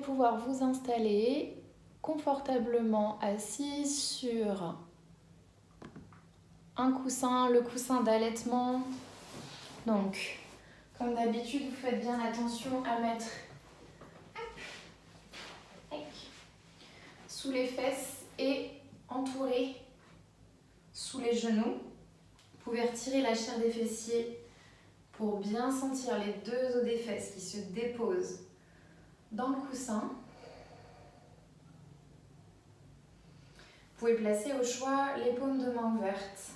pouvoir vous installer confortablement assis sur un coussin, le coussin d'allaitement. Donc, comme d'habitude, vous faites bien attention à mettre sous les fesses et entouré sous les genoux. Vous pouvez retirer la chair des fessiers pour bien sentir les deux os des fesses qui se déposent dans le coussin. Vous pouvez placer au choix les paumes de main ouvertes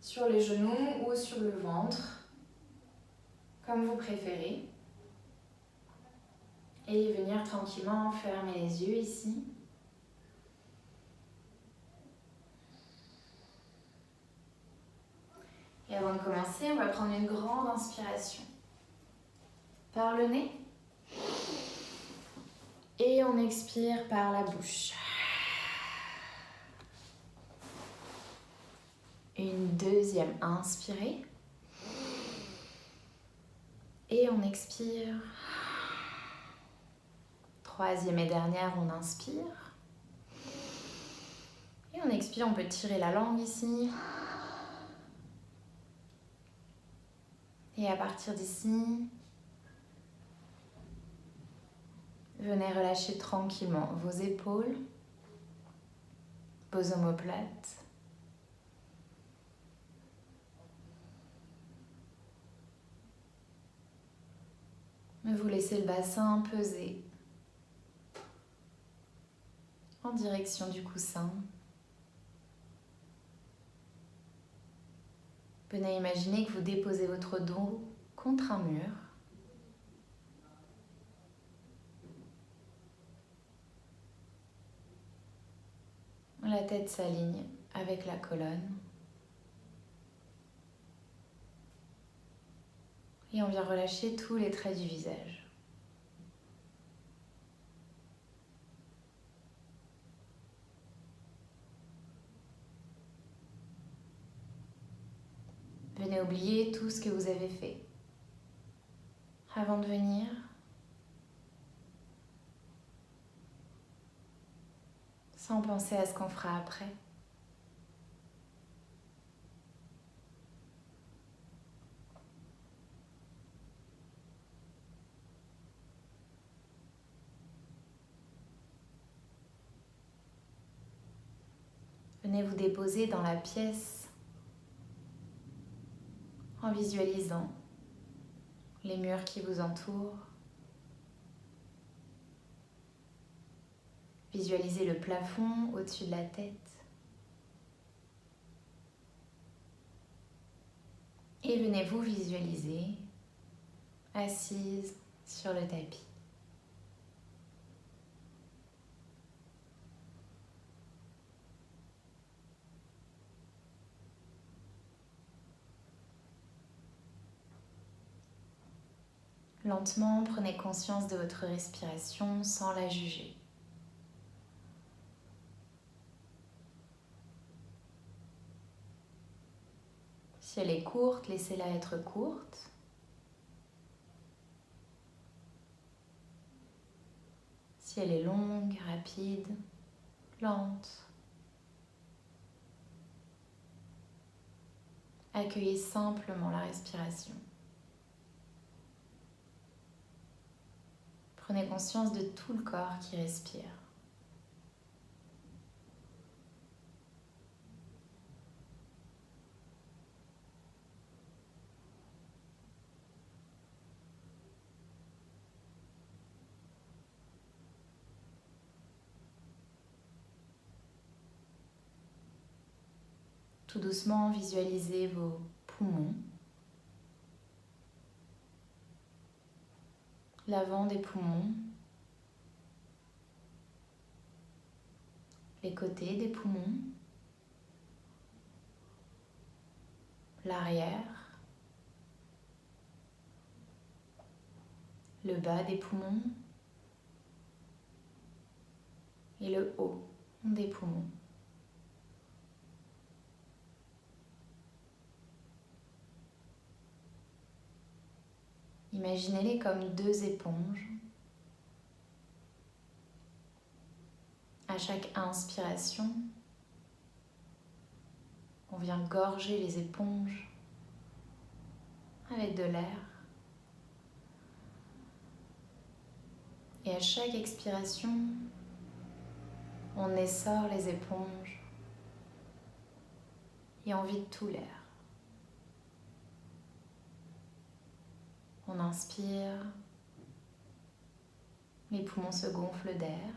sur les genoux ou sur le ventre, comme vous préférez. Et venir tranquillement fermer les yeux ici. Et avant de commencer, on va prendre une grande inspiration par le nez. Et on expire par la bouche. Une deuxième inspirée. Et on expire. Troisième et dernière, on inspire. Et on expire, on peut tirer la langue ici. Et à partir d'ici, venez relâcher tranquillement vos épaules, vos omoplates. Vous laissez le bassin peser en direction du coussin. Venez imaginer que vous déposez votre dos contre un mur. La tête s'aligne avec la colonne. Et on vient relâcher tous les traits du visage. Venez oublier tout ce que vous avez fait avant de venir. Sans penser à ce qu'on fera après. Venez vous déposer dans la pièce en visualisant les murs qui vous entourent. Visualisez le plafond au-dessus de la tête. Et venez vous visualiser assise sur le tapis. Lentement, prenez conscience de votre respiration sans la juger. Si elle est courte, laissez-la être courte. Si elle est longue, rapide, lente. Accueillez simplement la respiration. Prenez conscience de tout le corps qui respire. Tout doucement, visualisez vos poumons, l'avant des poumons, les côtés des poumons, l'arrière, le bas des poumons et le haut des poumons. Imaginez-les comme deux éponges À chaque inspiration, on vient gorger les éponges avec de l'air. Et à chaque expiration, on essore les éponges et on vide tout l'air. On inspire, les poumons se gonflent d'air.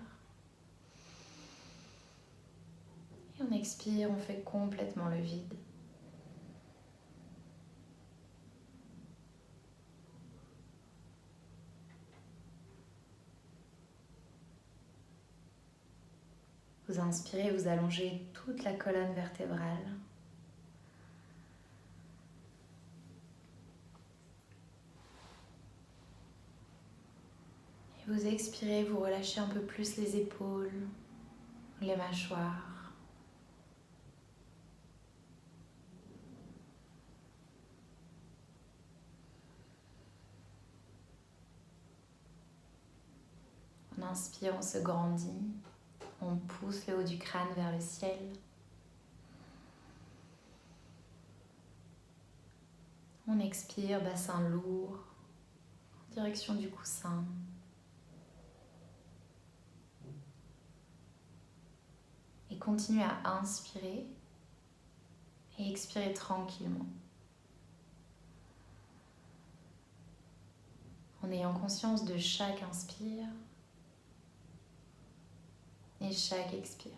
Et on expire, on fait complètement le vide. Vous inspirez, vous allongez toute la colonne vertébrale. Et vous expirez, vous relâchez un peu plus les épaules, les mâchoires. On inspire, on se grandit. On pousse le haut du crâne vers le ciel. On expire, bassin lourd, en direction du coussin. Et continuez à inspirer et expirer tranquillement. En ayant conscience de chaque inspire et chaque expire.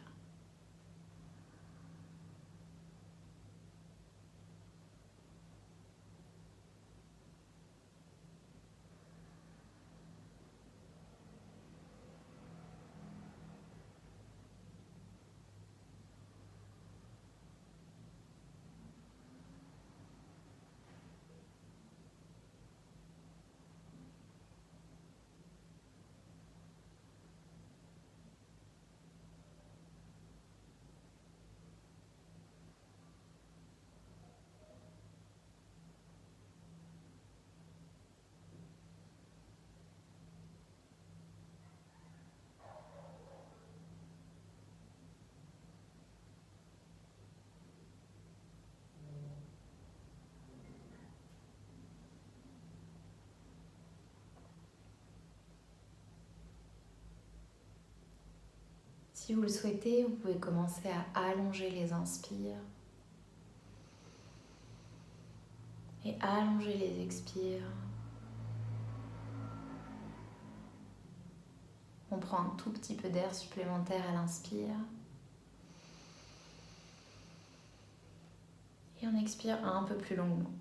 Si vous le souhaitez, vous pouvez commencer à allonger les inspires et allonger les expires. On prend un tout petit peu d'air supplémentaire à l'inspire. Et on expire un peu plus longuement.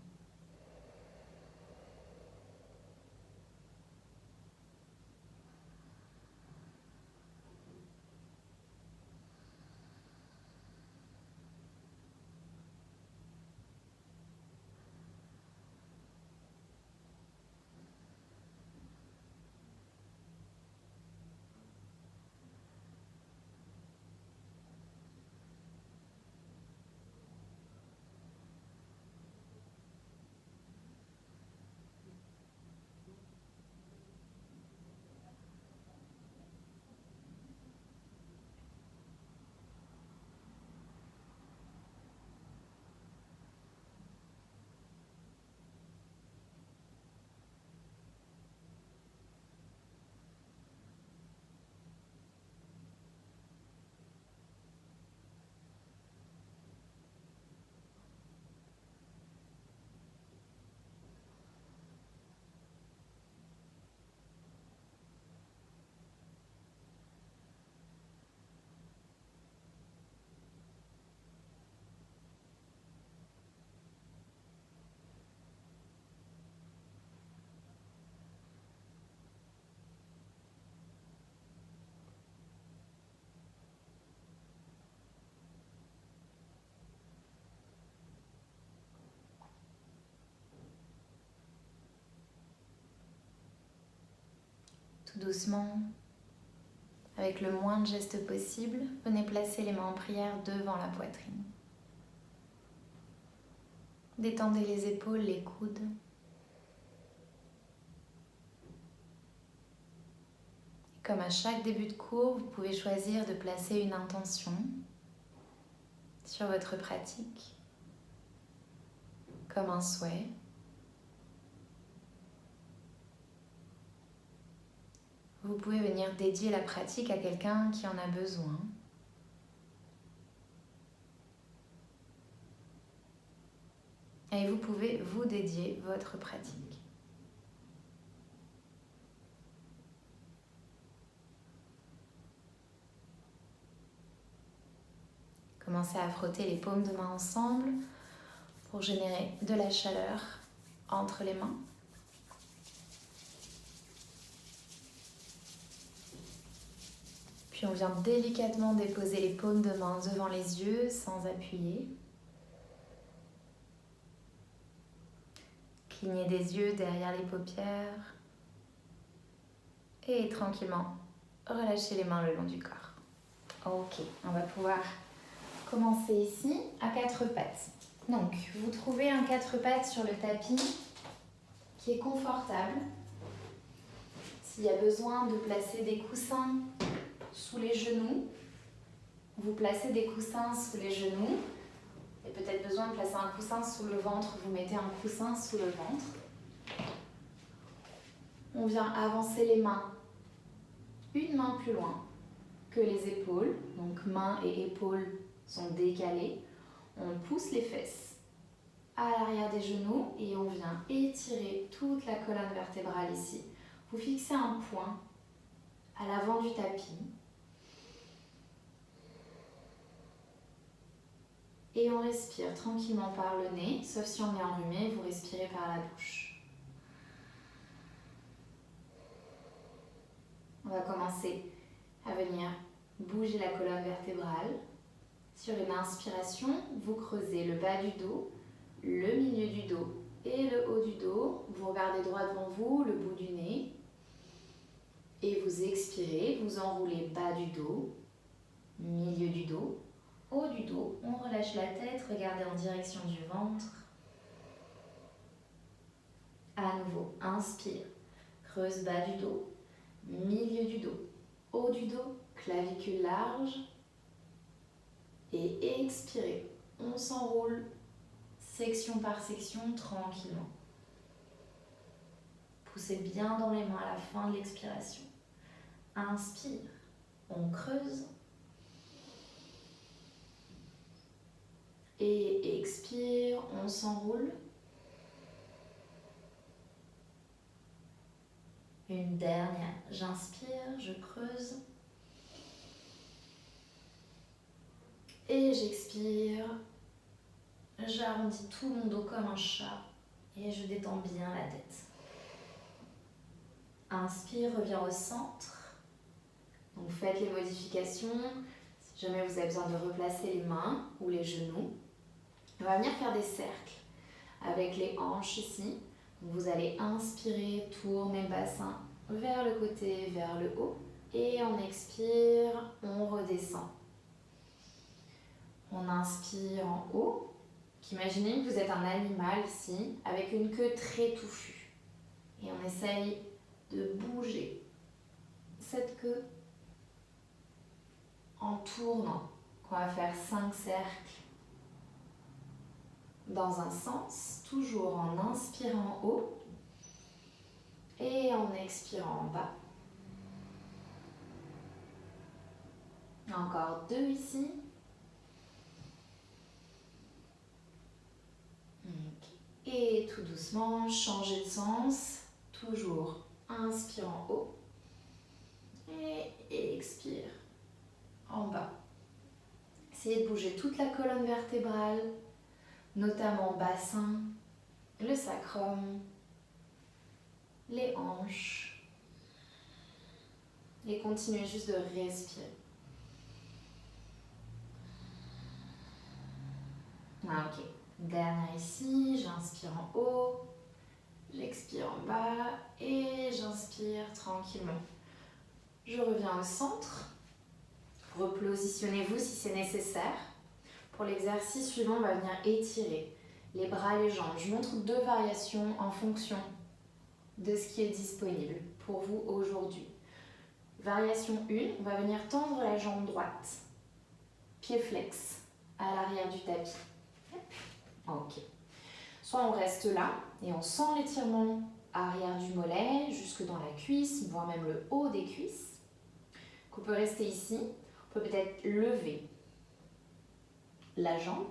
Tout doucement, avec le moins de gestes possible, venez placer les mains en prière devant la poitrine. Détendez les épaules, les coudes. Comme à chaque début de cours, vous pouvez choisir de placer une intention sur votre pratique, comme un souhait. Vous pouvez venir dédier la pratique à quelqu'un qui en a besoin. Et vous pouvez vous dédier votre pratique. Commencez à frotter les paumes de main ensemble pour générer de la chaleur entre les mains. Puis on vient délicatement déposer les paumes de main devant les yeux sans appuyer. Clignez des yeux derrière les paupières. Et tranquillement, relâchez les mains le long du corps. Ok, on va pouvoir commencer ici à 4 pattes. Donc, vous trouvez un 4 pattes sur le tapis qui est confortable. S'il y a besoin de placer des coussins sous les genoux, vous placez des coussins sous les genoux. Et peut-être besoin de placer un coussin sous le ventre, vous mettez un coussin sous le ventre. On vient avancer les mains, une main plus loin que les épaules. Donc mains et épaules sont décalées. On pousse les fesses à l'arrière des genoux et on vient étirer toute la colonne vertébrale ici. Vous fixez un point à l'avant du tapis. Et on respire tranquillement par le nez, sauf si on est enrhumé, vous respirez par la bouche. On va commencer à venir bouger la colonne vertébrale. Sur une inspiration, vous creusez le bas du dos, le milieu du dos et le haut du dos. Vous regardez droit devant vous, le bout du nez. Et vous expirez, vous enroulez bas du dos, milieu du dos. Haut du dos, on relâche la tête, regardez en direction du ventre. À nouveau, inspire, creuse bas du dos, milieu du dos, haut du dos, clavicule large. Et expirez, on s'enroule section par section tranquillement. Poussez bien dans les mains à la fin de l'expiration. Inspire, on creuse. Et expire, on s'enroule. Une dernière, j'inspire, je creuse. Et j'expire. J'arrondis tout mon dos comme un chat et je détends bien la tête. Inspire, reviens au centre. Donc faites les modifications. Si jamais vous avez besoin de replacer les mains ou les genoux. On va venir faire des cercles avec les hanches ici. Donc vous allez inspirer, tourner le bassin vers le côté, vers le haut. Et on expire, on redescend. On inspire en haut. Imaginez que vous êtes un animal ici, avec une queue très touffue. Et on essaye de bouger cette queue en tournant. On va faire 5 cercles dans un sens, toujours en inspirant en haut et en expirant en bas. Encore 2 ici. Et tout doucement, changez de sens, toujours inspire en haut et expire en bas. Essayez de bouger toute la colonne vertébrale, notamment bassin, le sacrum, les hanches. Et continuez juste de respirer. Ok. Dernière ici, j'inspire en haut, j'expire en bas et j'inspire tranquillement. Je reviens au centre. Repositionnez-vous si c'est nécessaire. Pour l'exercice suivant, on va venir étirer les bras et les jambes. Je montre 2 variations en fonction de ce qui est disponible pour vous aujourd'hui. Variation 1, on va venir tendre la jambe droite. Pied flex à l'arrière du tapis. Ok. Soit on reste là et on sent l'étirement arrière du mollet jusque dans la cuisse, voire même le haut des cuisses. On peut rester ici. On peut peut-être lever la jambe.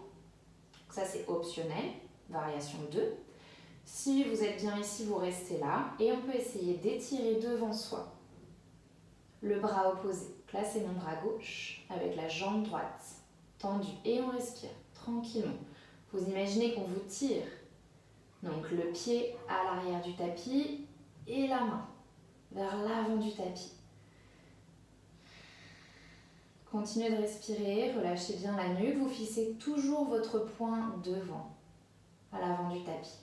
Ça, c'est optionnel. Variation 2. Si vous êtes bien ici, vous restez là. Et on peut essayer d'étirer devant soi le bras opposé. Là, c'est mon bras gauche avec la jambe droite tendue. Et on respire tranquillement. Vous imaginez qu'on vous tire. Donc, le pied à l'arrière du tapis et la main vers l'avant du tapis. Continuez de respirer, relâchez bien la nuque. Vous fixez toujours votre poing devant, à l'avant du tapis.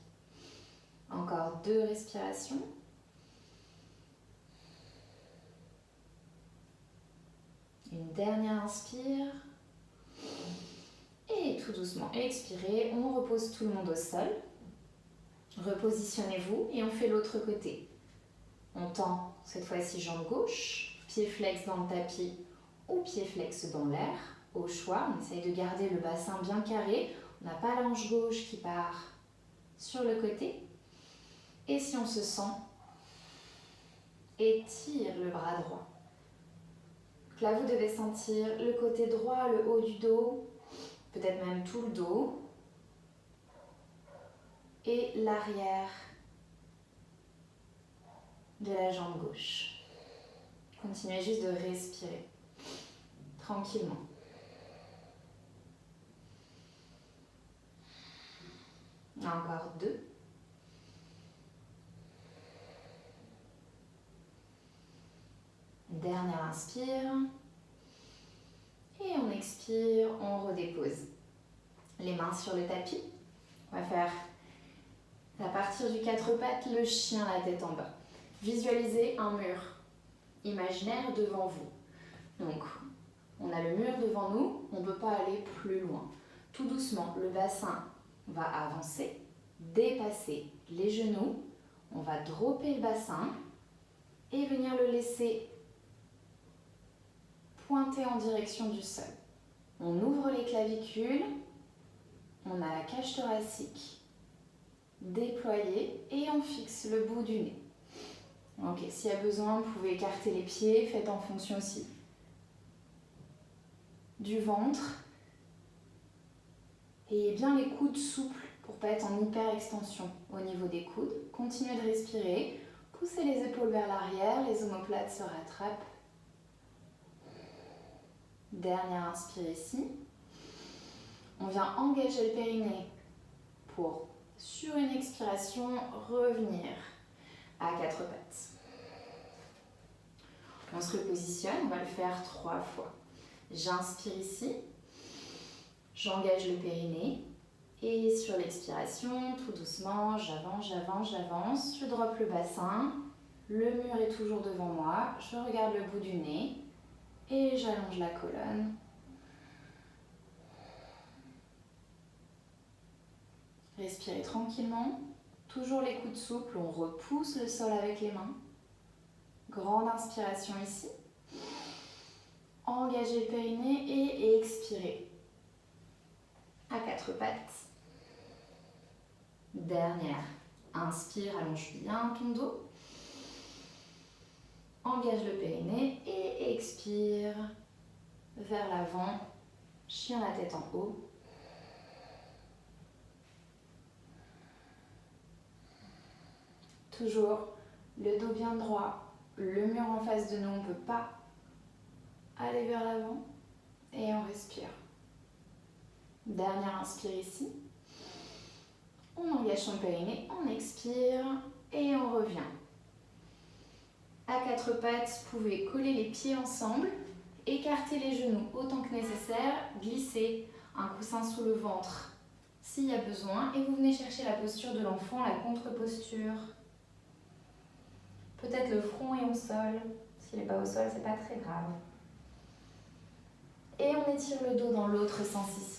Encore 2 respirations. Une dernière inspire. Et tout doucement, expirez. On repose tout le monde au sol. Repositionnez-vous et on fait l'autre côté. On tend cette fois-ci jambe gauche, pied flex dans le tapis ou pied flex dans l'air. Au choix, on essaye de garder le bassin bien carré. On n'a pas la hanche gauche qui part sur le côté. Et si on se sent, étire le bras droit. Donc là, vous devez sentir le côté droit, le haut du dos, peut-être même tout le dos. Et l'arrière de la jambe gauche. Continuez juste de respirer tranquillement. Encore 2. Dernière inspire. Et on expire, on redépose. Les mains sur le tapis. On va faire, à partir du 4 pattes, le chien, la tête en bas. Visualisez un mur imaginaire devant vous. Donc, on a le mur devant nous, on ne peut pas aller plus loin. Tout doucement, le bassin va avancer, dépasser les genoux. On va dropper le bassin et venir le laisser pointer en direction du sol. On ouvre les clavicules, on a la cage thoracique déployée et on fixe le bout du nez. Ok, s'il y a besoin, vous pouvez écarter les pieds, faites en fonction aussi du ventre. Et bien les coudes souples pour ne pas être en hyper extension au niveau des coudes. Continuez de respirer, poussez les épaules vers l'arrière, les omoplates se rattrapent. Dernière inspire ici. On vient engager le périnée pour, sur une expiration, revenir à 4 pattes. On se repositionne, on va le faire 3 fois. J'inspire ici, j'engage le périnée et sur l'expiration, tout doucement, j'avance, j'avance, j'avance. Je drop le bassin, le mur est toujours devant moi, je regarde le bout du nez et j'allonge la colonne. Respirez tranquillement, toujours les coudes souples, on repousse le sol avec les mains. Grande inspiration ici. Engagez le périnée et expirez. À 4 pattes. Dernière. Inspire, allonge bien ton dos. Engage le périnée et expire vers l'avant. Chien la tête en haut. Toujours le dos bien droit. Le mur en face de nous, on ne peut pas aller vers l'avant. Et on respire. Dernière inspire ici. On engage son périnée, on expire et on revient. À 4 pattes, vous pouvez coller les pieds ensemble, écarter les genoux autant que nécessaire, glisser un coussin sous le ventre s'il y a besoin et vous venez chercher la posture de l'enfant, la contre-posture. Peut-être le front est au sol. S'il n'est pas au sol, c'est pas très grave. Et on étire le dos dans l'autre sens ici.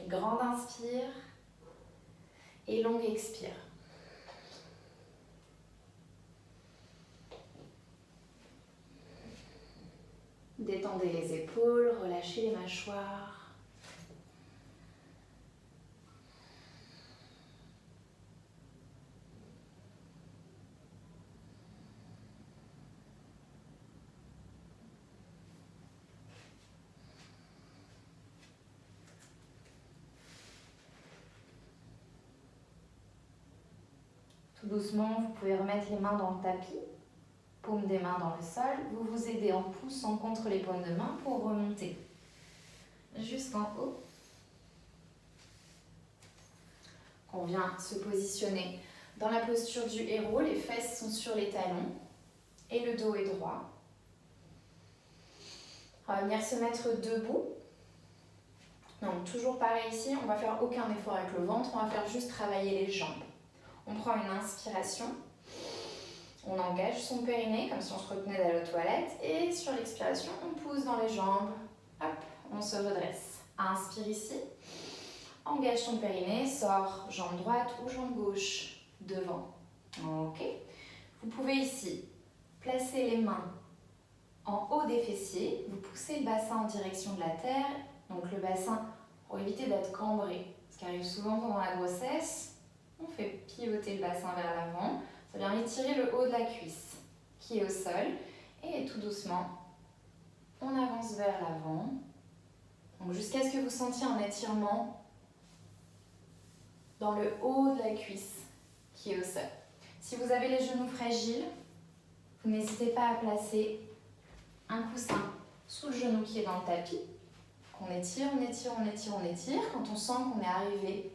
Grande inspire et longue expire. Détendez les épaules, relâchez les mâchoires. Tout doucement, vous pouvez remettre les mains dans le tapis, paume des mains dans le sol. Vous vous aidez en poussant contre les paumes de main pour remonter jusqu'en haut. On vient se positionner dans la posture du héros. Les fesses sont sur les talons et le dos est droit. On va venir se mettre debout. Donc toujours pareil ici, on va faire aucun effort avec le ventre, on va faire juste travailler les jambes. On prend une inspiration, on engage son périnée comme si on se retenait d'aller aux toilettes et sur l'expiration, on pousse dans les jambes, hop, on se redresse. Inspire ici, engage ton périnée, sors jambe droite ou jambe gauche devant. Ok. Vous pouvez ici placer les mains en haut des fessiers, vous poussez le bassin en direction de la terre, donc le bassin pour éviter d'être cambré. Ce qui arrive souvent pendant la grossesse, on fait pivoter le bassin vers l'avant, ça vient étirer le haut de la cuisse qui est au sol et tout doucement, on avance vers l'avant. Donc jusqu'à ce que vous sentiez un étirement dans le haut de la cuisse qui est au sol. Si vous avez les genoux fragiles, vous n'hésitez pas à placer un coussin sous le genou qui est dans le tapis. On étire, on étire, on étire, on étire. Quand on sent qu'on est arrivé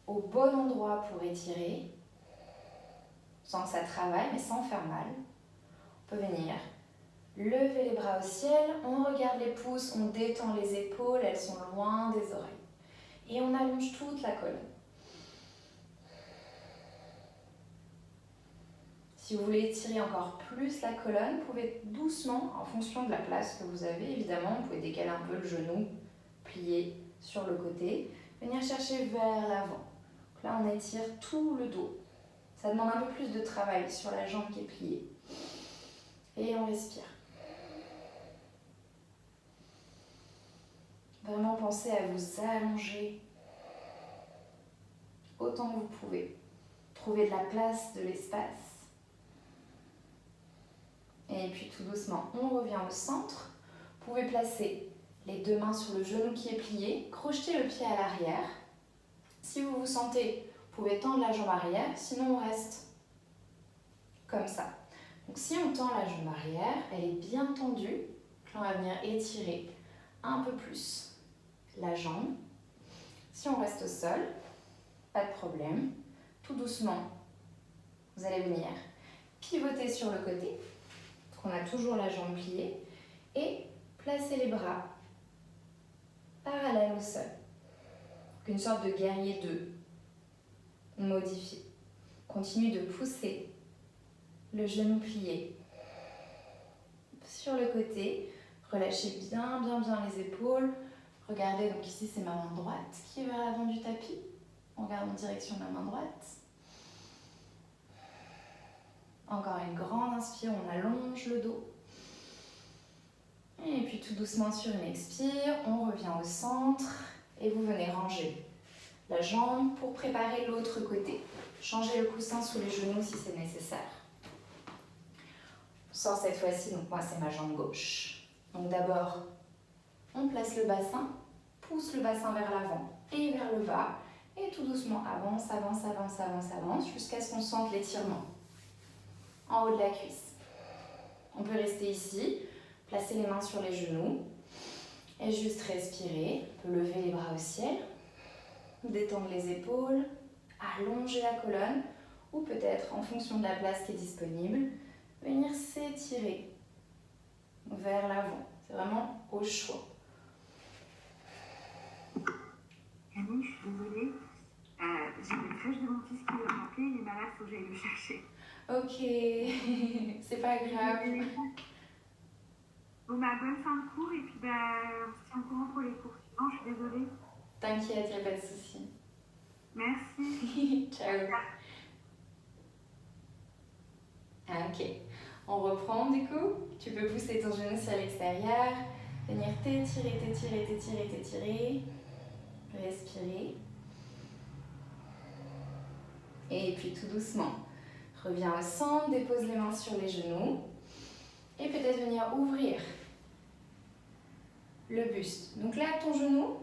au bon endroit pour étirer, sans que ça travaille mais sans faire mal, on peut venir lever les bras au ciel, on regarde les pouces, on détend les épaules, elles sont loin des oreilles. Et on allonge toute la colonne. Si vous voulez étirer encore plus la colonne, vous pouvez doucement, en fonction de la place que vous avez, évidemment, vous pouvez décaler un peu le genou, plier sur le côté, venir chercher vers l'avant. Là, on étire tout le dos. Ça demande un peu plus de travail sur la jambe qui est pliée. Et on respire. Vraiment pensez à vous allonger autant que vous pouvez. Trouver de la place, de l'espace. Et puis tout doucement, on revient au centre. Vous pouvez placer les deux mains sur le genou qui est plié, crocheter le pied à l'arrière. Si vous vous sentez, vous pouvez tendre la jambe arrière, sinon on reste comme ça. Donc si on tend la jambe arrière, elle est bien tendue, on va venir étirer un peu plus la jambe. Si on reste au sol, pas de problème. Tout doucement, vous allez venir pivoter sur le côté, on a toujours la jambe pliée, et placer les bras parallèles au sol. Une sorte de guerrier 2, modifié. Continue de pousser le genou plié sur le côté. Relâchez bien les épaules. Regardez, donc ici c'est ma main droite qui est vers l'avant du tapis. On regarde en direction de la main droite. Encore une grande inspire, on allonge le dos. Et puis tout doucement sur une expire, on revient au centre et vous venez ranger la jambe pour préparer l'autre côté. Changez le coussin sous les genoux si c'est nécessaire. On sort cette fois-ci, donc moi c'est ma jambe gauche. Donc d'abord, on place le bassin, pousse le bassin vers l'avant et vers le bas. Et tout doucement avance, avance, avance, avance, avance, jusqu'à ce qu'on sente l'étirement en haut de la cuisse. On peut rester ici, placer les mains sur les genoux et juste respirer. On peut lever les bras au ciel, détendre les épaules, allonger la colonne ou peut-être, en fonction de la place qui est disponible, venir s'étirer vers l'avant. C'est vraiment au choix. Camille, je suis désolée. J'ai une crèche de mon fils qui veut m'appeler, il est malade, il faut que j'aille le chercher. Ok, c'est pas grave. Bon, bonne fin de cours et puis on se tient au courant pour les cours suivants, je suis désolée. T'inquiète, y a pas de souci. Merci. Ciao. Ok. On reprend du coup. Tu peux pousser ton genou sur l'extérieur. Venir t'étirer, t'étirer, t'étirer, t'étirer. Respirer. Et puis tout doucement, reviens au centre, dépose les mains sur les genoux. Et peut-être venir ouvrir le buste. Donc là, ton genou,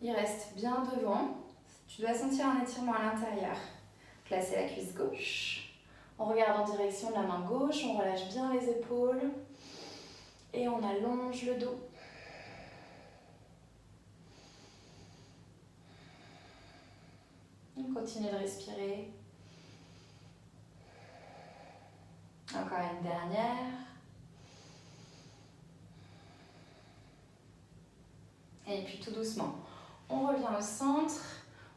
il reste bien devant. Tu dois sentir un étirement à l'intérieur. Placez la cuisse gauche. On regarde en direction de la main gauche, on relâche bien les épaules. Et on allonge le dos. On continue de respirer. Encore une dernière. Et puis tout doucement, on revient au centre.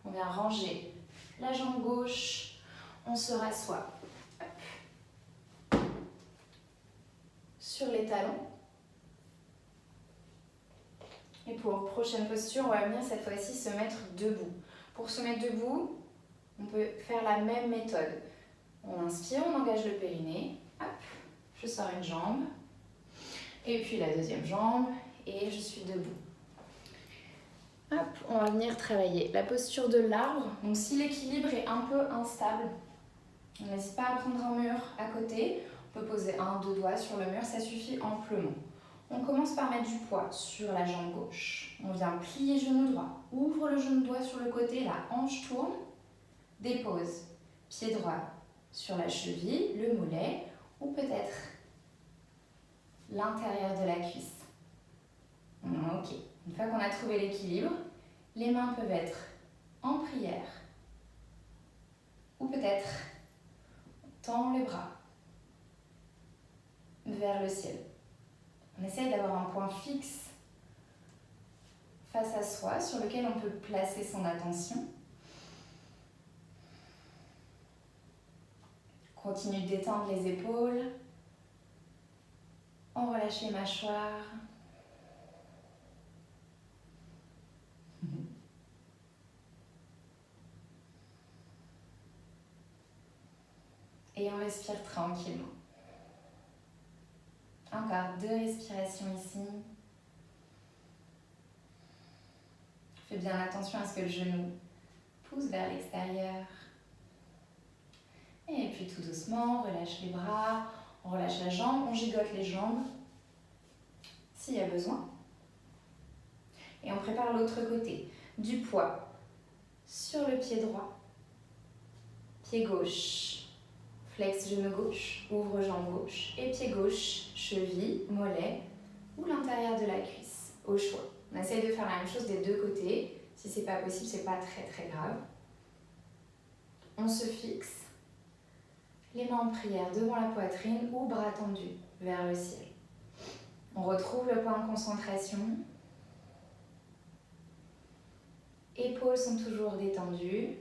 On vient ranger la jambe gauche. On se rassoit sur les talons. Et pour prochaine posture, on va venir cette fois-ci se mettre debout. Pour se mettre debout, on peut faire la même méthode. On inspire, on engage le périnée. Hop, je sors une jambe. Et puis la deuxième jambe. Et je suis debout. Hop, on va venir travailler la posture de l'arbre. Donc si l'équilibre est un peu instable, n'hésite pas à prendre un mur à côté. On peut poser un, deux doigts sur le mur, ça suffit amplement. On commence par mettre du poids sur la jambe gauche. On vient plier genou droit. Ouvre le genou droit sur le côté, la hanche tourne. Dépose pied droit sur la cheville, le mollet ou peut-être l'intérieur de la cuisse. Ok. Une fois qu'on a trouvé l'équilibre, les mains peuvent être en prière ou peut-être on tend les bras vers le ciel. On essaye d'avoir un point fixe face à soi sur lequel on peut placer son attention. Continue de détendre les épaules. On relâche les mâchoires. Et on respire tranquillement. Encore 2 respirations ici. Fais bien attention à ce que le genou pousse vers l'extérieur. Et puis tout doucement, on relâche les bras, on relâche la jambe, on gigote les jambes s'il y a besoin. Et on prépare l'autre côté. Du poids sur le pied droit, pied gauche. Flex genou gauche, ouvre jambe gauche et pied gauche, cheville, mollet ou l'intérieur de la cuisse, au choix. On essaye de faire la même chose des deux côtés. Si c'est pas possible, c'est pas très grave. On se fixe, les mains en prière devant la poitrine ou bras tendus vers le ciel. On retrouve le point de concentration. Épaules sont toujours détendues.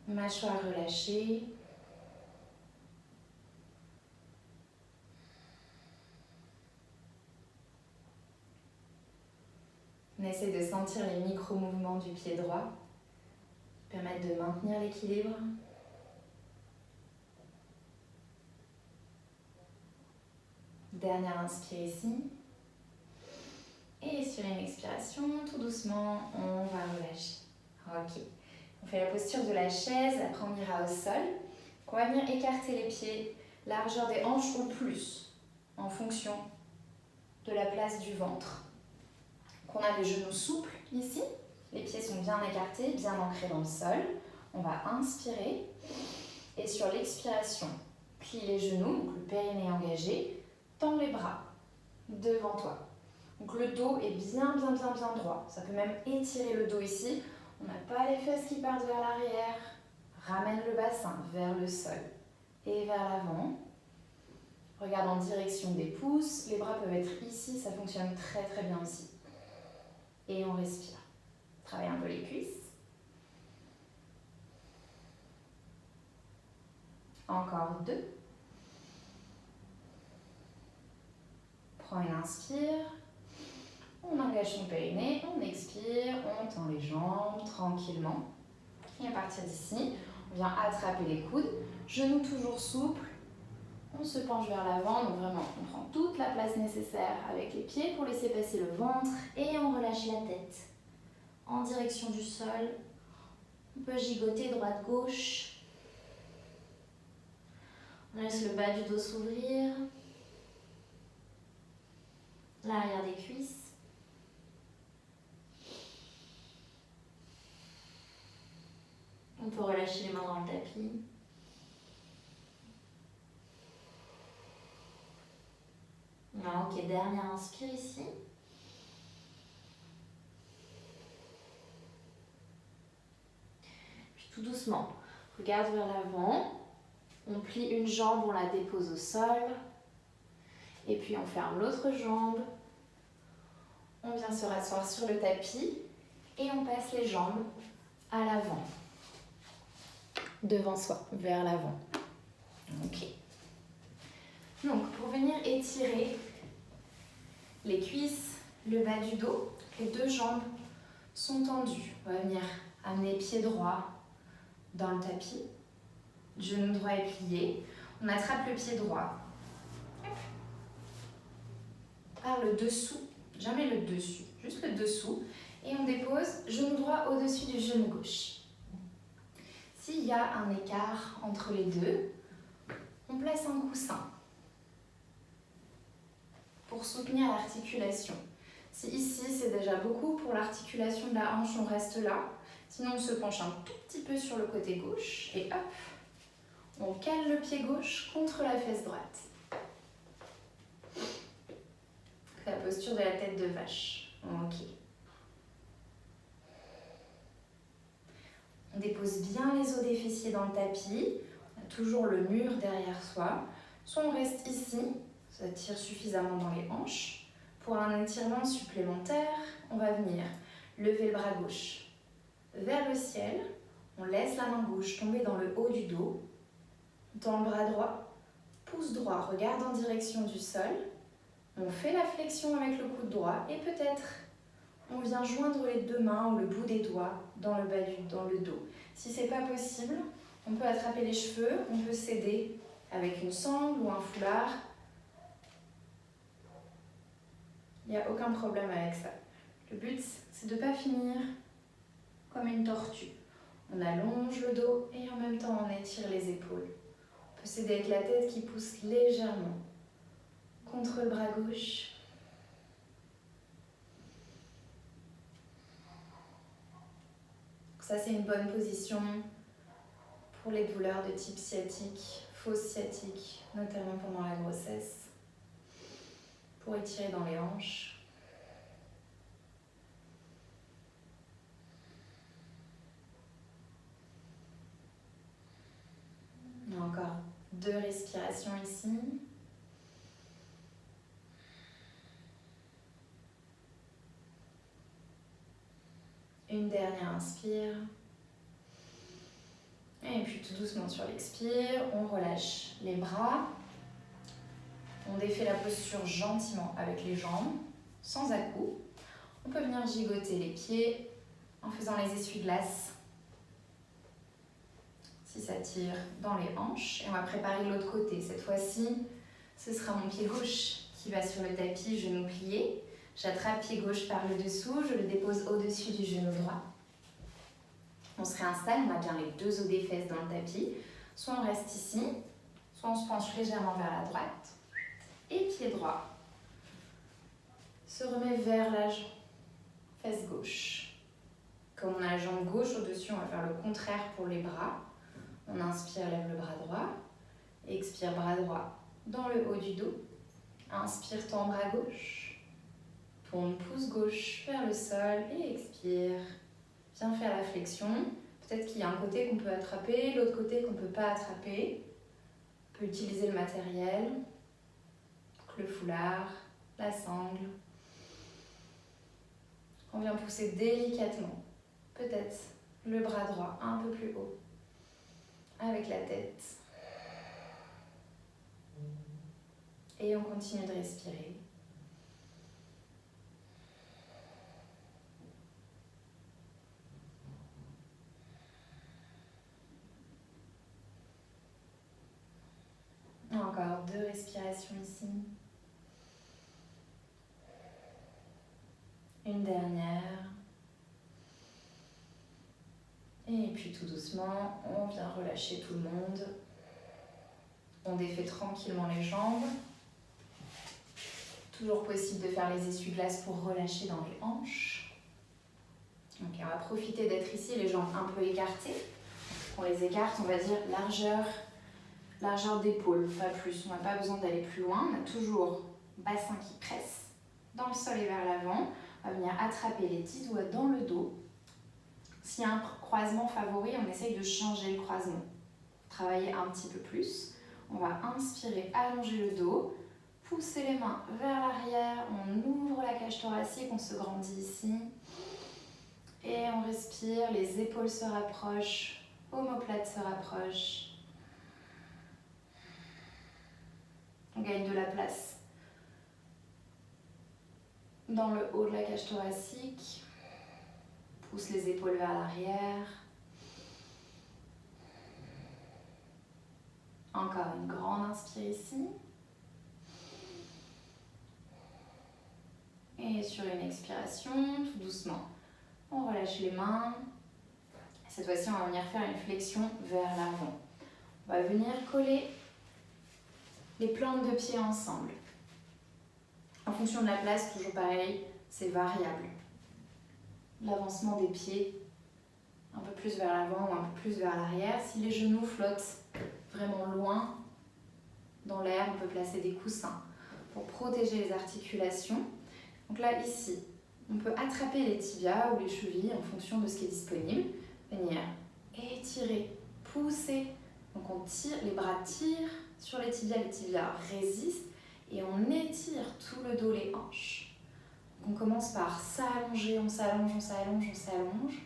Mâchoire relâchée. On essaie de sentir les micro-mouvements du pied droit, qui permettent de maintenir l'équilibre. Dernière inspire ici. Et sur une expiration, tout doucement, on va relâcher. Ok. On fait la posture de la chaise, après on ira au sol. On va venir écarter les pieds, largeur des hanches ou plus, en fonction de la place du ventre. Donc on a les genoux souples ici, les pieds sont bien écartés, bien ancrés dans le sol. On va inspirer et sur l'expiration, plie les genoux, donc le périnée engagé, tends les bras devant toi. Donc le dos est bien droit. Ça peut même étirer le dos ici. On n'a pas les fesses qui partent vers l'arrière. Ramène le bassin vers le sol et vers l'avant. Regarde en direction des pouces. Les bras peuvent être ici, ça fonctionne très bien aussi. Et on respire. Travaille un peu les cuisses. Encore 2. Prends une inspire. On engage son périnée, on expire, on tend les jambes tranquillement. Et à partir d'ici, on On vient attraper les coudes, genoux toujours souples. On se penche vers l'avant, donc vraiment, on prend toute la place nécessaire avec les pieds pour laisser passer le ventre et on relâche la tête en direction du sol. On peut gigoter droite-gauche. On laisse le bas du dos s'ouvrir, l'arrière des cuisses. On peut relâcher les mains dans le tapis. Ah, ok, dernière inspire ici. Puis tout doucement, regarde vers l'avant. On plie une jambe, on la dépose au sol. Et puis on ferme l'autre jambe. On vient se rasseoir sur le tapis. Et on passe les jambes à l'avant. Devant soi, vers l'avant. Ok. Donc, pour venir étirer les cuisses, le bas du dos, les deux jambes sont tendues. On va venir amener pied droit dans le tapis, genou droit est plié. On attrape le pied droit par le dessous, jamais le dessus, juste le dessous. Et on dépose genou droit au-dessus du genou gauche. S'il y a un écart entre les deux, on place un coussin pour soutenir l'articulation. Si ici c'est déjà beaucoup pour l'articulation de la hanche, on reste là. Sinon on se penche un tout petit peu sur le côté gauche et hop, on cale le pied gauche contre la fesse droite. La posture de la tête de vache. Ok. On dépose bien les os des fessiers dans le tapis. On a toujours le mur derrière soi. Soit on reste ici, ça tire suffisamment dans les hanches. Pour un étirement supplémentaire, on va venir lever le bras gauche vers le ciel. On laisse la main gauche tomber dans le haut du dos. Dans le bras droit, pouce droit regarde en direction du sol. On fait la flexion avec le coude droit et peut-être on vient joindre les deux mains ou le bout des doigts dans le bas dans le dos. Si ce n'est pas possible, on peut attraper les cheveux, on peut s'aider avec une sangle ou un foulard. Il n'y a aucun problème avec ça. Le but, c'est de ne pas finir comme une tortue. On allonge le dos et en même temps on étire les épaules. On peut s'aider avec la tête qui pousse légèrement contre le bras gauche. Ça, c'est une bonne position pour les douleurs de type sciatique, fausse sciatique, notamment pendant la grossesse, pour étirer dans les hanches. Il y a encore 2 respirations ici. Une dernière inspire. Et puis tout doucement sur l'expire, on relâche les bras. On défait la posture gentiment avec les jambes, sans à-coups. On peut venir gigoter les pieds en faisant les essuie-glaces. Si ça tire dans les hanches. Et on va préparer l'autre côté. Cette fois-ci, ce sera mon pied gauche qui va sur le tapis, genou plié. J'attrape pied gauche par le dessous, je le dépose au-dessus du genou droit. On se réinstalle, on a bien les 2 os des fesses dans le tapis. Soit on reste ici, soit on se penche légèrement vers la droite. Et pied droit se remet vers la fesse gauche. Comme on a la jambe gauche au-dessus, on va faire le contraire pour les bras. On inspire, lève le bras droit. Expire, bras droit dans le haut du dos. Inspire, tend bras gauche. Tourne pouce gauche vers le sol et expire. Viens faire la flexion. Peut-être qu'il y a un côté qu'on peut attraper, l'autre côté qu'on ne peut pas attraper. On peut utiliser le matériel, le foulard, la sangle. On vient pousser délicatement. Peut-être le bras droit un peu plus haut avec la tête. Et on continue de respirer. ici. Une dernière. Et puis tout doucement, on vient relâcher tout le monde. On défait tranquillement les jambes. Toujours possible de faire les essuie-glaces pour relâcher dans les hanches. Ok, on va profiter d'être ici, les jambes un peu écartées. On les écarte, on va dire largeur d'épaule, pas plus. On n'a pas besoin d'aller plus loin. On a toujours bassin qui presse dans le sol et vers l'avant. On va venir attraper les 10 doigts dans le dos. S'il y a un croisement favori, on essaye de changer le croisement. Travailler un petit peu plus. On va inspirer, allonger le dos. Pousser les mains vers l'arrière. On ouvre la cage thoracique, on se grandit ici. Et on respire, les épaules se rapprochent. Omoplate se rapproche. On gagne de la place dans le haut de la cage thoracique. Pousse les épaules vers l'arrière. Encore une grande inspire ici. Et sur une expiration, tout doucement, on relâche les mains. Cette fois-ci, on va venir faire une flexion vers l'avant. On va venir coller les plantes de pied ensemble. En fonction de la place, toujours pareil, c'est variable. L'avancement des pieds, un peu plus vers l'avant ou un peu plus vers l'arrière. Si les genoux flottent vraiment loin dans l'air, on peut placer des coussins pour protéger les articulations. Donc là, ici, on peut attraper les tibias ou les chevilles en fonction de ce qui est disponible. Venir étirer, pousser. Donc on tire, les bras tirent sur les tibias résistent et on étire tout le dos, les hanches. Donc on commence par s'allonger, on s'allonge, on s'allonge, on s'allonge.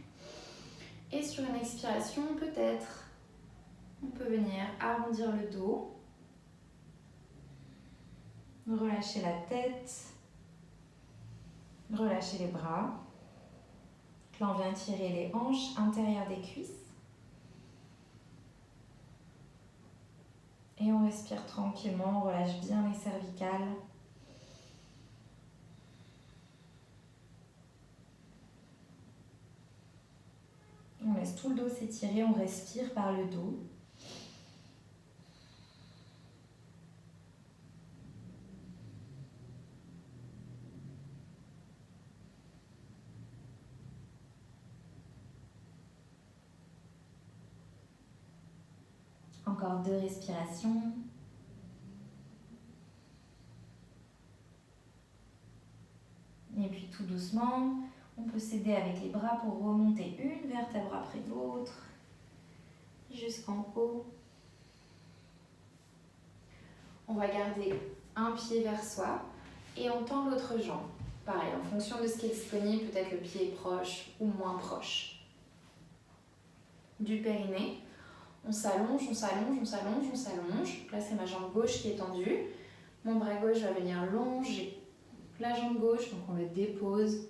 Et sur une expiration, peut-être, on peut venir arrondir le dos, relâcher la tête, relâcher les bras. Là, on vient tirer les hanches intérieures des cuisses. Et on respire tranquillement, on relâche bien les cervicales. On laisse tout le dos s'étirer, on respire par le dos. Encore 2 respirations. Et puis tout doucement, on peut s'aider avec les bras pour remonter une vertèbre après l'autre jusqu'en haut. On va garder un pied vers soi et on tend l'autre jambe. Pareil, en fonction de ce qui est disponible, peut-être le pied est proche ou moins proche du périnée. On s'allonge, on s'allonge, on s'allonge, on s'allonge. Là, c'est ma jambe gauche qui est tendue. Mon bras gauche va venir longer la jambe gauche, donc on le dépose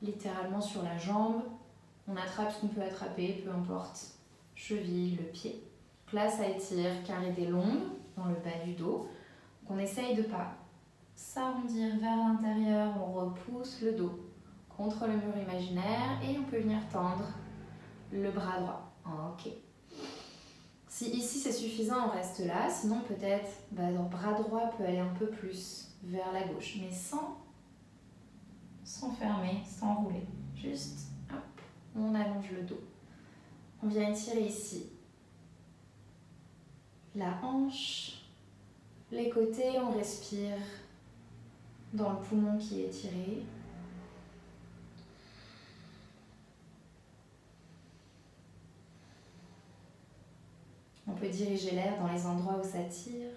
littéralement sur la jambe. On attrape ce qu'on peut attraper, peu importe, cheville, le pied. Donc là, ça étire carré des lombes dans le bas du dos. Donc on essaye de ne pas s'arrondir vers l'intérieur, on repousse le dos contre le mur imaginaire et on peut venir tendre le bras droit. Ok. Si ici c'est suffisant, on reste là. Sinon peut-être, le bras droit peut aller un peu plus vers la gauche, mais sans fermer, sans rouler. Juste, hop, on allonge le dos. On vient étirer ici la hanche, les côtés, on respire dans le poumon qui est étiré. On peut diriger l'air dans les endroits où ça tire.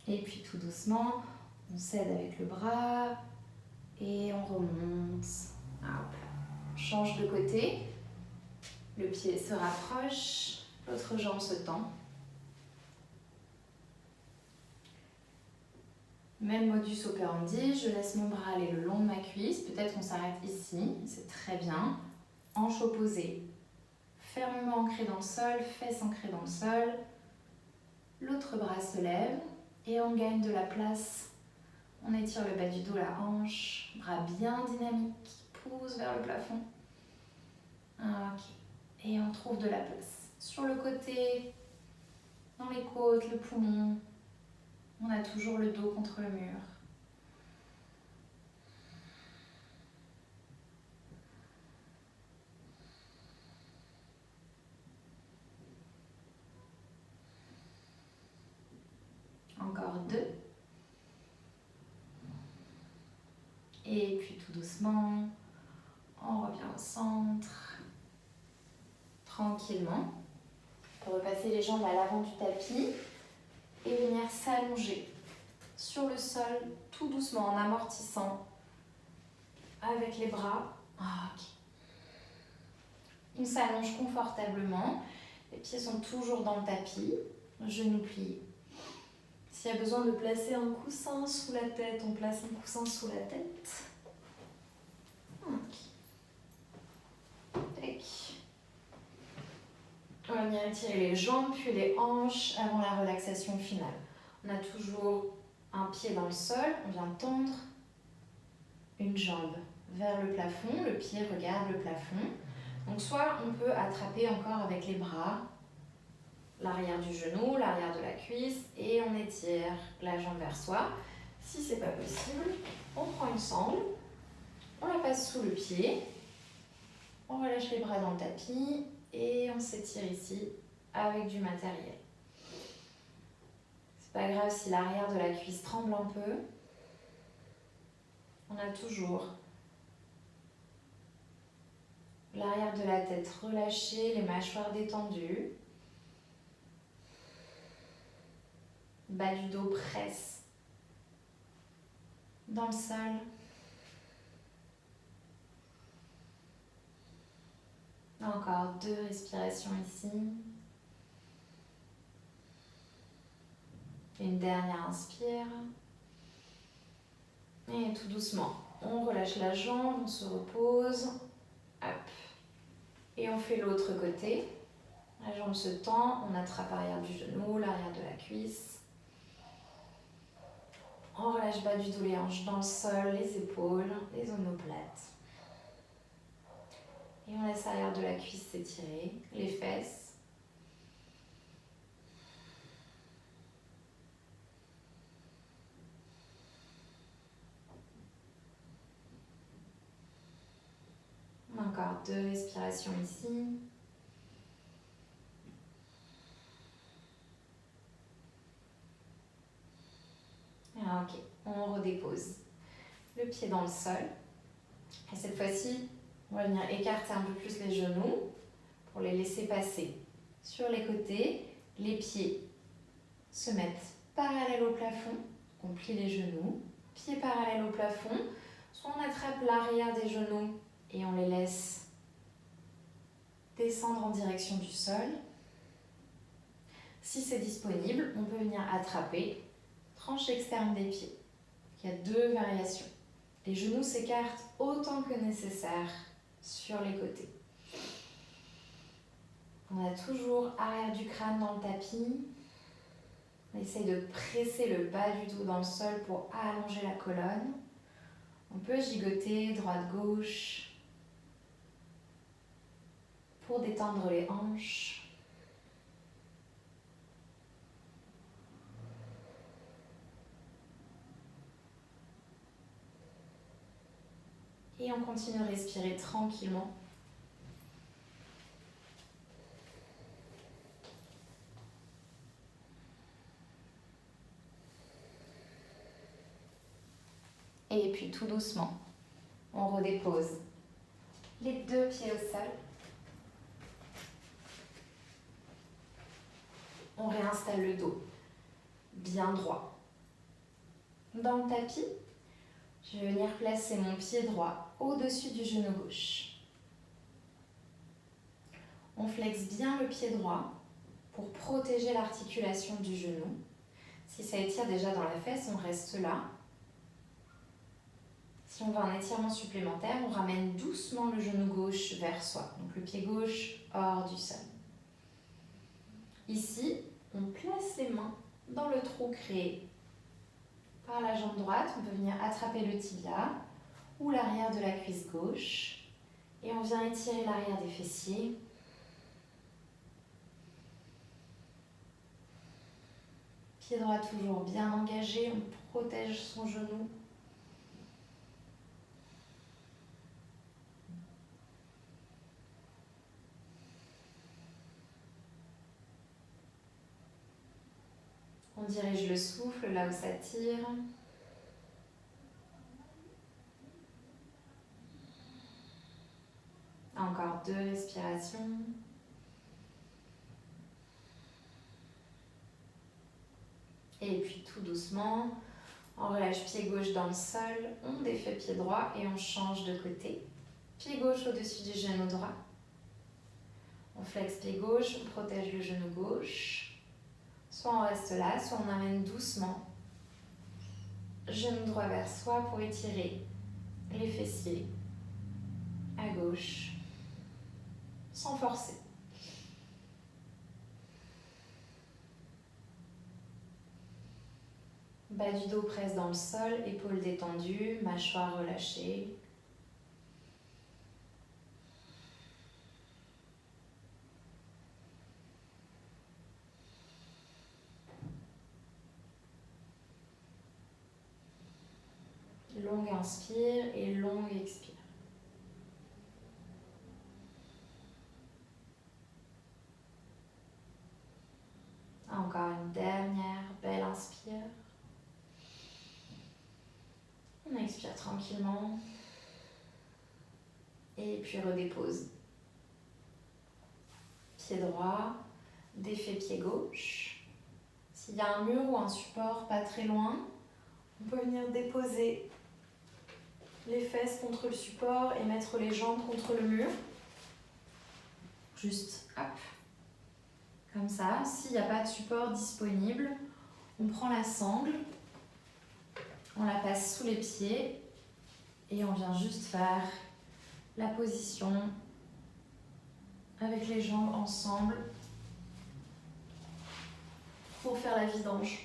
Et puis tout doucement, on s'aide avec le bras et on remonte. Hop. On change de côté. Le pied se rapproche, l'autre jambe se tend. Même modus operandi, je laisse mon bras aller le long de ma cuisse. Peut-être qu'on s'arrête ici, c'est très bien. Hanche opposée, fermement ancrée dans le sol, fesses ancrées dans le sol. L'autre bras se lève et on gagne de la place. On étire le bas du dos, la hanche, bras bien dynamiques qui poussent vers le plafond. Ok. Et on trouve de la place. Sur le côté, dans les côtes, le poumon, on a toujours le dos contre le mur. Encore 2. Et puis tout doucement, on revient au centre. Tranquillement. On peut repasser les jambes à l'avant du tapis et venir s'allonger sur le sol, tout doucement en amortissant avec les bras. Ok. On s'allonge confortablement. Les pieds sont toujours dans le tapis, genoux pliés. S'il y a besoin de placer un coussin sous la tête, on place un coussin sous la tête. Ok. Tac. On va venir étirer les jambes puis les hanches avant la relaxation finale. On a toujours un pied dans le sol, on vient tendre une jambe vers le plafond, le pied regarde le plafond. Donc soit on peut attraper encore avec les bras l'arrière du genou, l'arrière de la cuisse et on étire la jambe vers soi. Si c'est pas possible, on prend une sangle, on la passe sous le pied, on relâche les bras dans le tapis et on s'étire ici avec du matériel. C'est pas grave si l'arrière de la cuisse tremble un peu. On a toujours l'arrière de la tête relâchée, les mâchoires détendues. Bas du dos presse dans le sol. Encore 2 respirations ici. Une dernière inspire. Et tout doucement, on relâche la jambe, on se repose. Hop. Et on fait l'autre côté. La jambe se tend, on attrape l'arrière du genou, l'arrière de la cuisse. On relâche bas du dos, les hanches dans le sol, les épaules, les omoplates. Et on laisse l'arrière de la cuisse s'étirer, les fesses. Encore 2 respirations ici. Ok, on redépose le pied dans le sol. Et cette fois-ci, on va venir écarter un peu plus les genoux pour les laisser passer sur les côtés. Les pieds se mettent parallèles au plafond, on plie les genoux, pieds parallèles au plafond. Soit on attrape l'arrière des genoux et on les laisse descendre en direction du sol. Si c'est disponible, on peut venir attraper tranche externe des pieds. Il y a 2 variations. Les genoux s'écartent autant que nécessaire sur les côtés. On a toujours arrière du crâne dans le tapis. On essaye de presser le bas du dos dans le sol pour allonger la colonne. On peut gigoter droite-gauche pour détendre les hanches. Et on continue de respirer tranquillement. Et puis tout doucement, on redépose les 2 pieds au sol. On réinstalle le dos bien droit. Dans le tapis, je vais venir placer mon pied droit au-dessus du genou gauche. On flexe bien le pied droit pour protéger l'articulation du genou. Si ça étire déjà dans la fesse, on reste là. Si on veut un étirement supplémentaire, on ramène doucement le genou gauche vers soi. Donc le pied gauche hors du sol. Ici, On place les mains dans le trou créé par la jambe droite. On peut venir attraper le tibia ou l'arrière de la cuisse gauche. Et on vient étirer l'arrière des fessiers. Pied droit toujours bien engagé, on protège son genou. On dirige le souffle là où ça tire. Encore 2 respirations. Et puis tout doucement, on relâche pied gauche dans le sol, on défait pied droit et on change de côté. Pied gauche au-dessus du genou droit. On flexe pied gauche, on protège le genou gauche. Soit on reste là, soit on amène doucement. Genou droit vers soi pour étirer les fessiers à gauche, sans forcer. Bas du dos presse dans le sol, épaules détendues, mâchoire relâchée. Longue inspire et longue expire. Encore une dernière belle inspire. On expire tranquillement. Et puis redépose. Pied droit, défait pied gauche. S'il y a un mur ou un support pas très loin, on peut venir déposer les fesses contre le support et mettre les jambes contre le mur. Juste, hop, comme ça. S'il n'y a pas de support disponible, on prend la sangle, on la passe sous les pieds et on vient juste faire la position avec les jambes ensemble pour faire la vidange.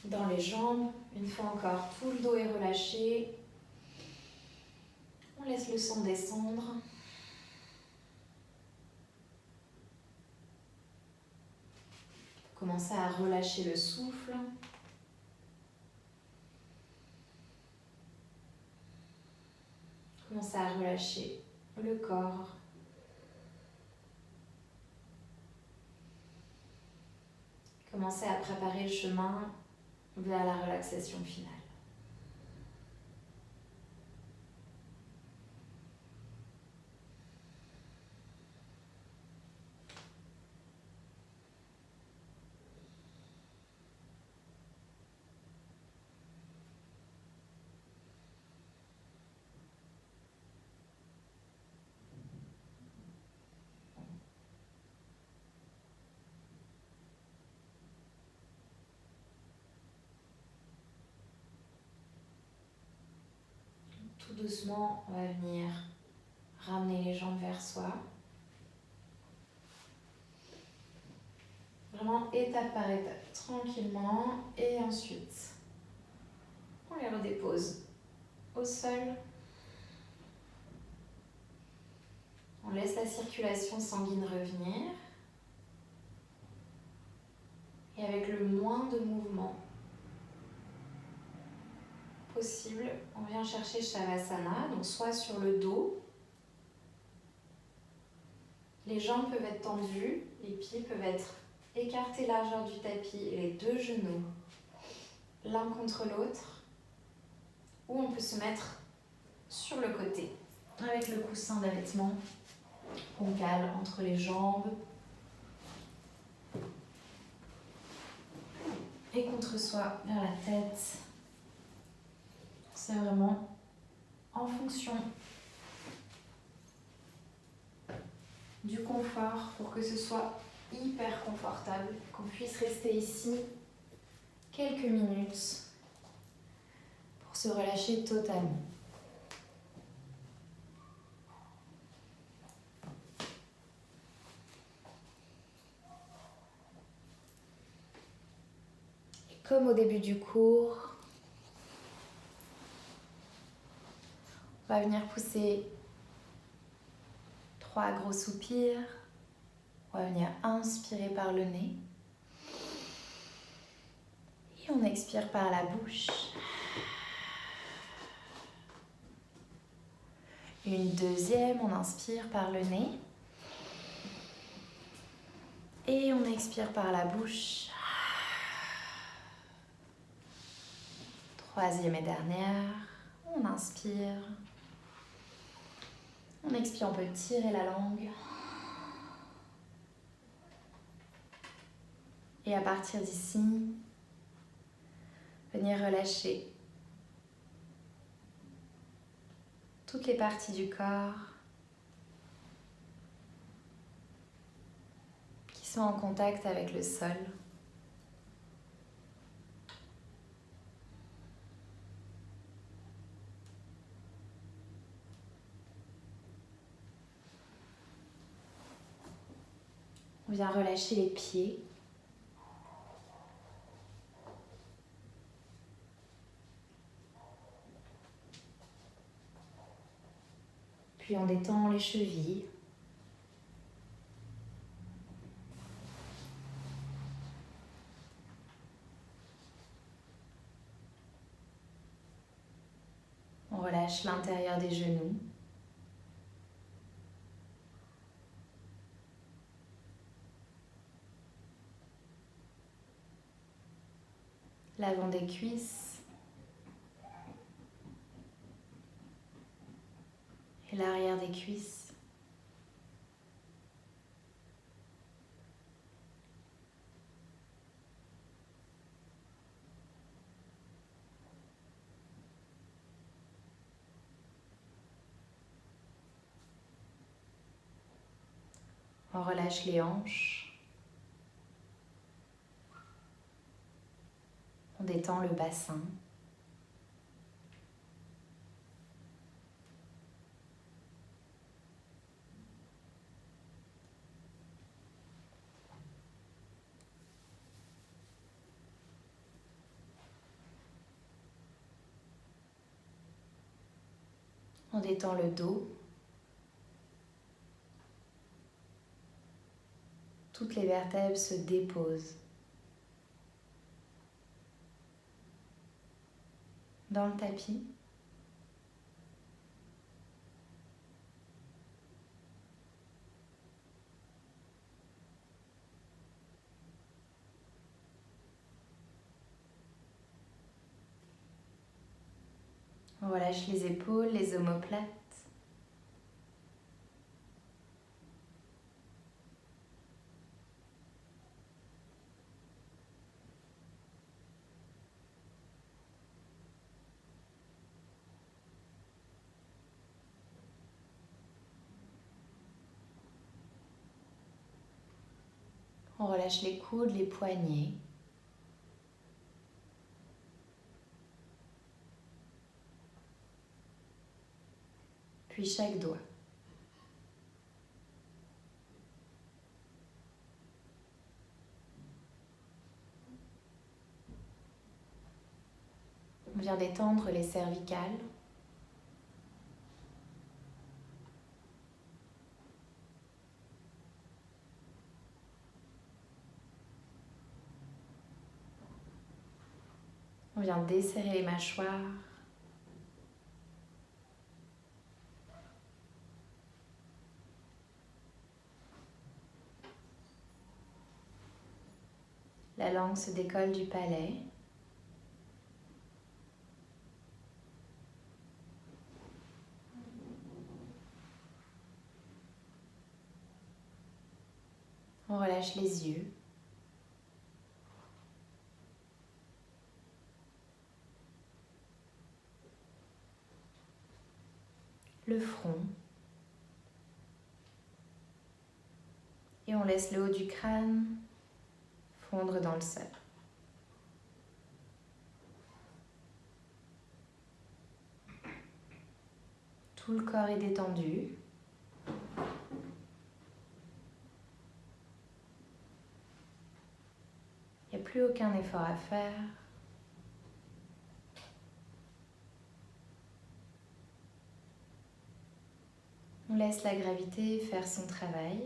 Dans les jambes, une fois encore, tout le dos est relâché. On laisse le sang descendre. Commencez à relâcher le souffle. Commencez à relâcher le corps. Commencez à préparer le chemin vers la relaxation finale. Tout doucement, on va venir ramener les jambes vers soi. Vraiment étape par étape, tranquillement. Et ensuite, on les redépose au sol. On laisse la circulation sanguine revenir. Et avec le moins de mouvement possible, on vient chercher Shavasana, donc soit sur le dos. Les jambes peuvent être tendues, les pieds peuvent être écartés largeur du tapis et les 2 genoux l'un contre l'autre. Ou on peut se mettre sur le côté avec le coussin d'allaitement. On cale entre les jambes et contre soi vers la tête. C'est vraiment en fonction du confort pour que ce soit hyper confortable, qu'on puisse rester ici quelques minutes pour se relâcher totalement. comme au début du cours, on va venir pousser 3 gros soupirs. On va venir inspirer par le nez. Et on expire par la bouche. Une deuxième, on inspire par le nez. Et on expire par la bouche. Troisième et dernière, on inspire. On expire, on peut tirer la langue. Et à partir d'ici, venir relâcher toutes les parties du corps qui sont en contact avec le sol. On vient relâcher les pieds. Puis on détend les chevilles. On relâche l'intérieur des genoux. L'avant des cuisses. Et l'arrière des cuisses. On relâche les hanches. On détend le bassin. On détend le dos. Toutes les vertèbres se déposent dans le tapis. On relâche les épaules, les omoplates. On relâche les coudes, les poignets. Puis chaque doigt. On vient détendre les cervicales. On vient desserrer les mâchoires. La langue se décolle du palais. On relâche les yeux. Le front. Et on laisse le haut du crâne fondre dans le sol. Tout le corps est détendu. Il n'y a plus aucun effort à faire. On laisse la gravité faire son travail.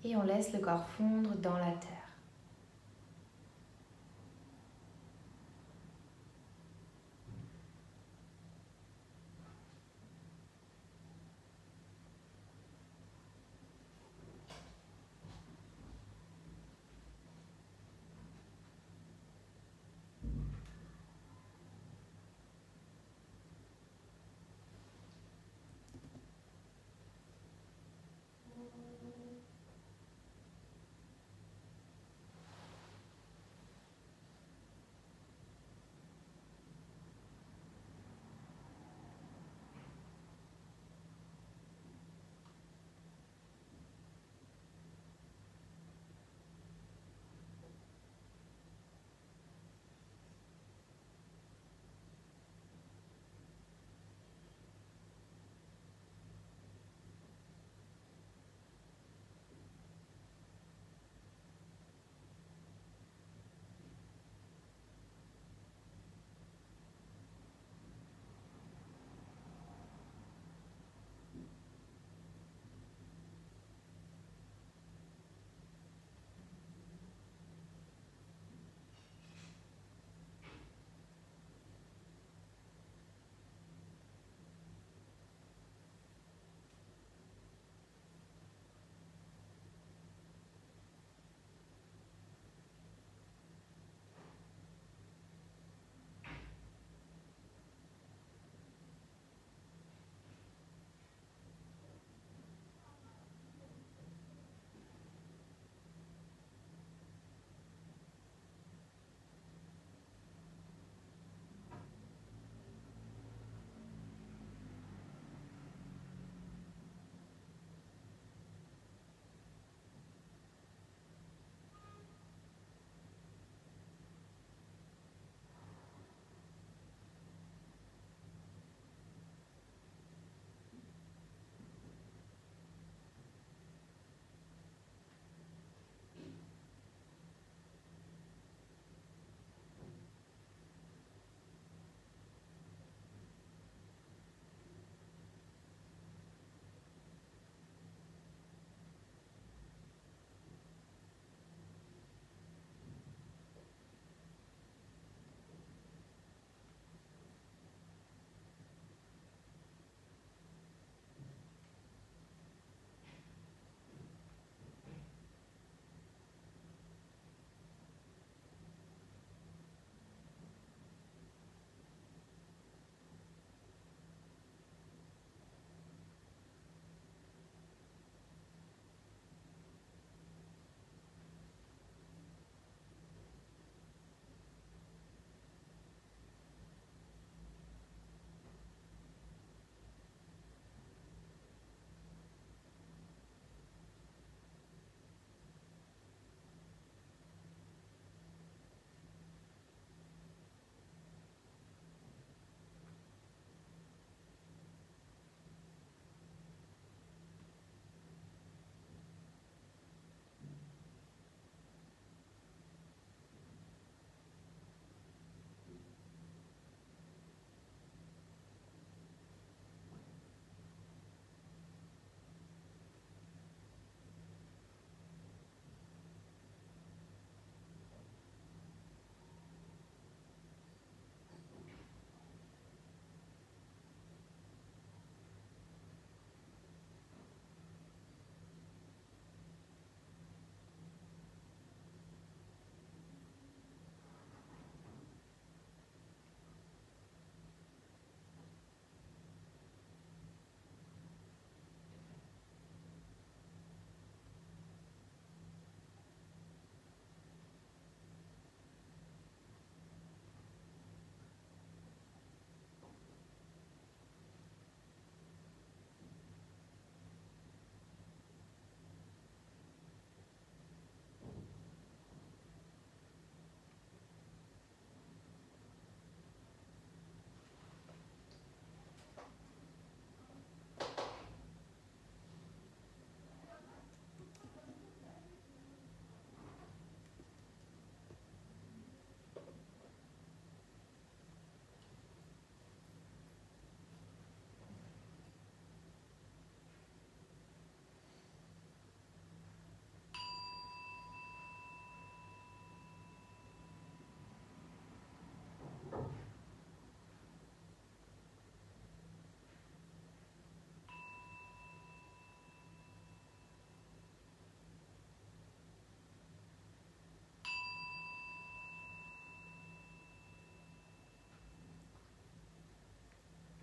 Et on laisse le corps fondre dans la terre.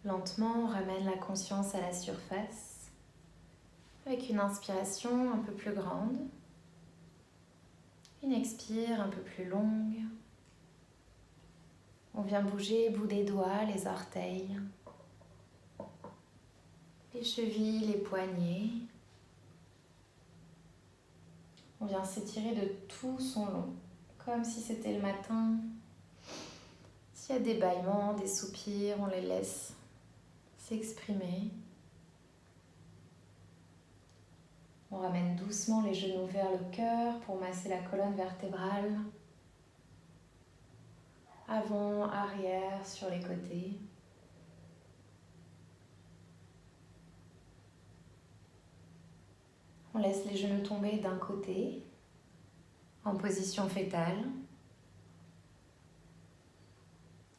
Lentement, on ramène la conscience à la surface avec une inspiration un peu plus grande, une expire un peu plus longue. On vient bouger le bout des doigts, les orteils, les chevilles, les poignets. On vient s'étirer de tout son long, comme si c'était le matin. S'il y a des bâillements, des soupirs, on les laisse s'exprimer. On ramène doucement les genoux vers le cœur pour masser la colonne vertébrale. Avant, arrière, sur les côtés. On laisse les genoux tomber d'un côté, en position fétale.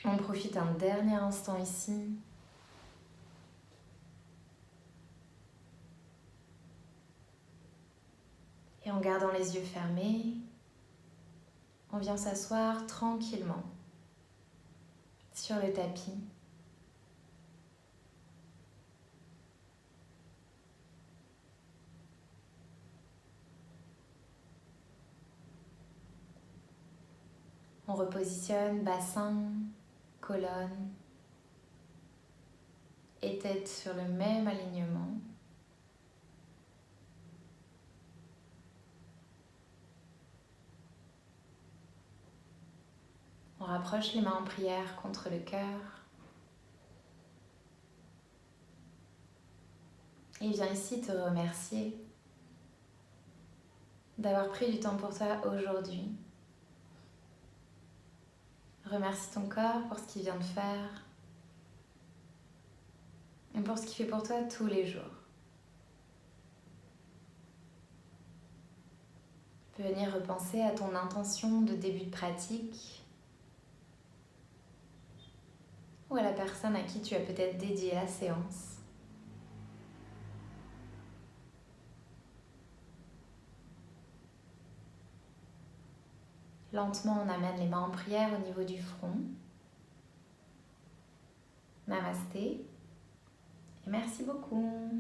On profite un dernier instant ici. Et en gardant les yeux fermés, on vient s'asseoir tranquillement sur le tapis. On repositionne bassin, colonne et tête sur le même alignement. On rapproche les mains en prière contre le cœur. Et viens ici te remercier d'avoir pris du temps pour toi aujourd'hui. Remercie ton corps pour ce qu'il vient de faire et pour ce qu'il fait pour toi tous les jours. Tu peux venir repenser à ton intention de début de pratique ou à la personne à qui tu as peut-être dédié la séance. Lentement, on amène les mains en prière au niveau du front. Namasté et merci beaucoup.